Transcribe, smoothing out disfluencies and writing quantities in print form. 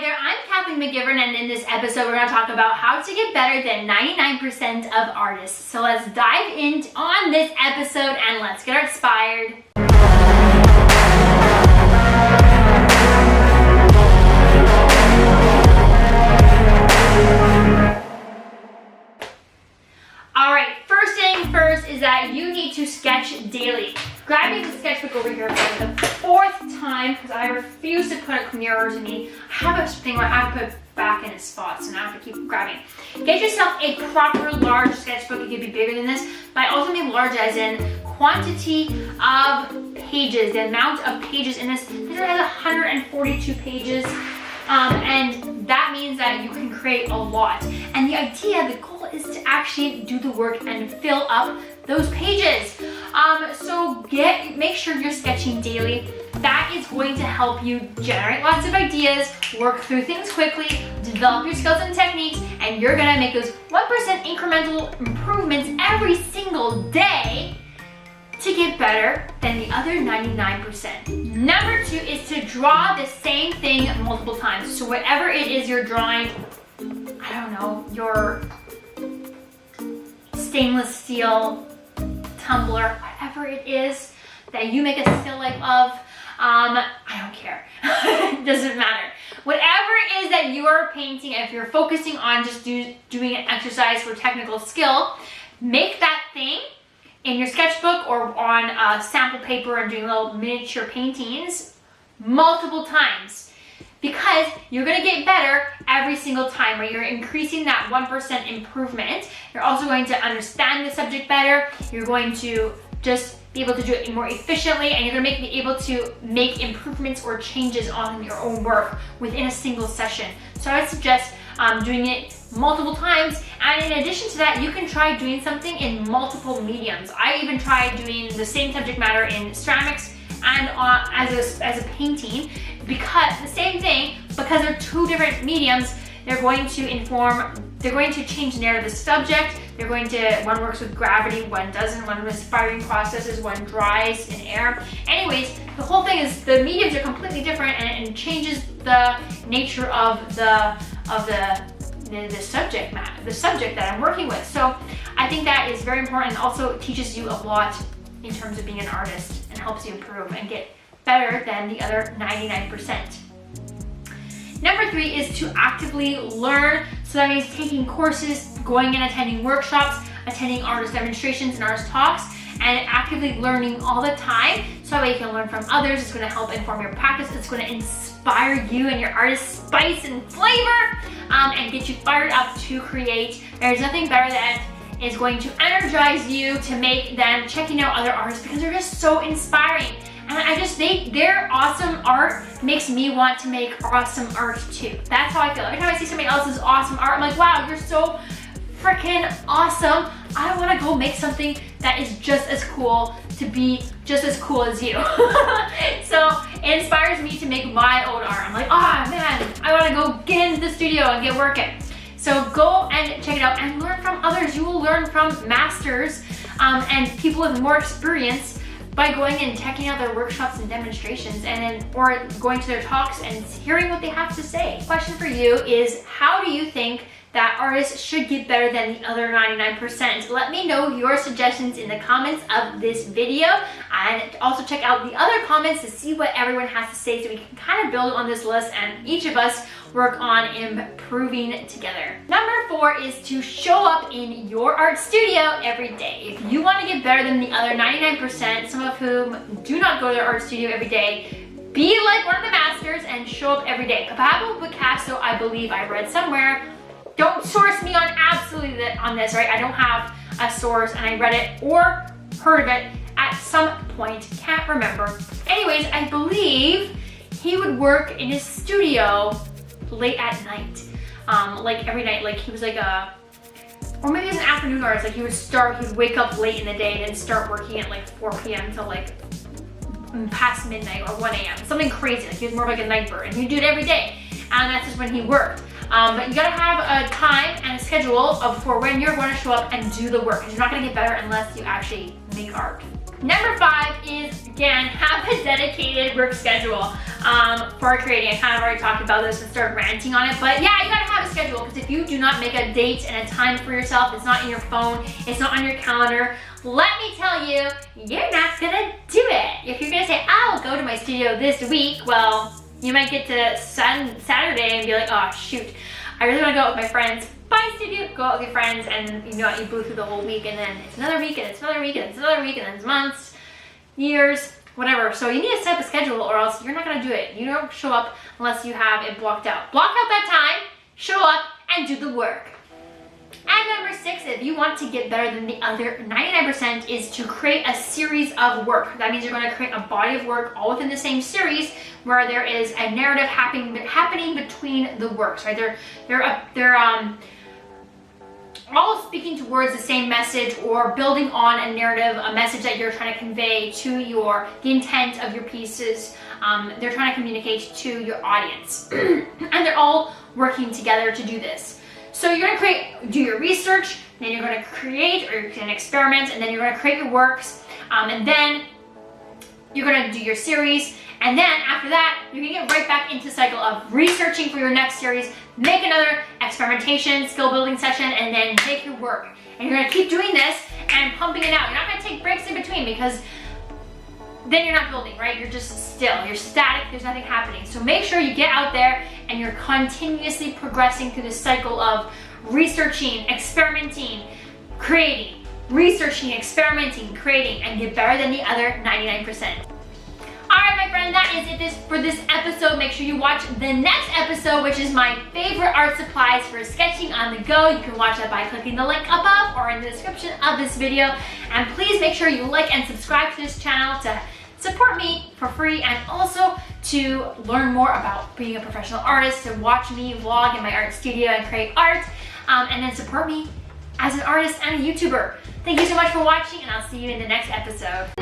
there, I'm Kathleen McGiveron, and in this episode we're going to talk about how to get better than 99% of artists. So let's dive in on this episode and let's get inspired. Alright, first thing first is that you need to sketch daily. Grabbing the sketchbook over here for the fourth time because I refuse to put it nearer to me. I have a thing where I have to put it back in its spot, so now I have to keep grabbing. Get yourself a proper large sketchbook. It could be bigger than this, but I also mean large as in quantity of pages, the amount of pages in this. This has 142 pages, and that means that you can create a lot. And the idea, the goal is to actually do the work and fill up those pages. So make sure you're sketching daily. That is going to help you generate lots of ideas, work through things quickly, develop your skills and techniques, and you're gonna make those 1% incremental improvements every single day to get better than the other 99%. Number 2 is to draw the same thing multiple times. So whatever it is you're drawing, I don't know, your stainless steel tumbler, whatever it is that you make a still life of, I don't care. It doesn't matter. Whatever it is that you are painting, if you're focusing on just doing an exercise for technical skill, make that thing in your sketchbook or on sample paper and doing little miniature paintings multiple times, because you're going to get better every single time, right? You're increasing that 1% improvement. You're also going to understand the subject better. You're going to just be able to do it more efficiently, and you're going to be able to make improvements or changes on your own work within a single session. So I would suggest doing it multiple times, and in addition to that, you can try doing something in multiple mediums. I even tried doing the same subject matter in ceramics and as a painting, because the same thing, because they're two different mediums, they're going to change the narrative of the subject. One works with gravity, one doesn't, one with firing processes, one dries in air. Anyways, the whole thing is the mediums are completely different, and it changes the nature of the subject that I'm working with. So I think that is very important, and also teaches you a lot in terms of being an artist, and helps you improve and get better than the other 99%. Number 3 is to actively learn. So that means taking courses, going and attending workshops, attending artist demonstrations and artist talks, and actively learning all the time. So that way you can learn from others. It's going to help inform your practice. It's going to inspire you and your artist spice and flavor, and get you fired up to create. There's nothing better that is going to energize you to make than checking out other artists, because they're just so inspiring. And their awesome art makes me want to make awesome art too. That's how I feel. Every time I see somebody else's awesome art, I'm like, wow, you're so freaking awesome. I want to go make something that is just as cool, to be just as cool as you. So it inspires me to make my own art. I'm like, oh man, I want to go get into the studio and get working. So go and check it out and learn from others. You will learn from masters and people with more experience by going and checking out their workshops and demonstrations, or going to their talks and hearing what they have to say. Question for you is, how do you think that artists should get better than the other 99%? Let me know your suggestions in the comments of this video, and also check out the other comments to see what everyone has to say, so we can kind of build on this list and each of us work on improving together. Number 4 is to show up in your art studio every day. If you want to get better than the other 99%, some of whom do not go to their art studio every day, be like one of the masters and show up every day. Pablo Picasso, I believe I read somewhere, don't source me on absolutely on this, right? I don't have a source, and I read it or heard of it at some point, can't remember. Anyways, I believe he would work in his studio late at night, like every night. Like he was like or maybe he was an afternoon artist. Like he would wake up late in the day and then start working at like 4 p.m. till like past midnight or 1 a.m. Something crazy. Like he was more like a night bird, and he'd do it every day, and that's just when he worked. But you gotta have a time and a schedule for when you're going to show up and do the work, because you're not gonna get better unless you actually make art. Number 5 is, again, have a dedicated work schedule for creating. I kind of already talked about this and started ranting on it, but yeah, you gotta have a schedule, because if you do not make a date and a time for yourself, it's not in your phone, it's not on your calendar, let me tell you, you're not gonna do it. If you're gonna say, I'll go to my studio this week, well, you might get to Saturday and be like, oh shoot, I really wanna go out with my friends. Bye studio, go out with your friends, and you know what, you blew through the whole week, and then it's another week, and it's another week, and it's another week, and then it's months, years, whatever. So you need to set up a schedule, or else you're not gonna do it. You don't show up unless you have it blocked out. Block out that time, show up, and do the work. And number 6, if you want to get better than the other 99%, is to create a series of work. That means you're going to create a body of work all within the same series, where there is a narrative happening between the works, right? They're all speaking towards the same message, or building on a narrative, a message that you're trying to convey to the intent of your pieces. They're trying to communicate to your audience. And they're all working together to do this. So you're gonna do your research, then you're gonna create, or you can experiment, and then you're gonna create your works, and then you're gonna do your series, and then after that, you're gonna get right back into the cycle of researching for your next series, make another experimentation, skill building session, and then make your work. And you're gonna keep doing this and pumping it out. You're not gonna take breaks in between, because then you're not building, right? You're just still, you're static, there's nothing happening. So make sure you get out there and you're continuously progressing through the cycle of researching, experimenting, creating, researching, experimenting, creating, and get better than the other 99%. Alright, my friend, that is it for this episode. Make sure you watch the next episode, which is my favorite art supplies for sketching on the go. You can watch that by clicking the link above or in the description of this video. And please make sure you like and subscribe to this channel to support me for free, and also to learn more about being a professional artist, to watch me vlog in my art studio and create art, and then support me as an artist and a YouTuber. Thank you so much for watching, and I'll see you in the next episode.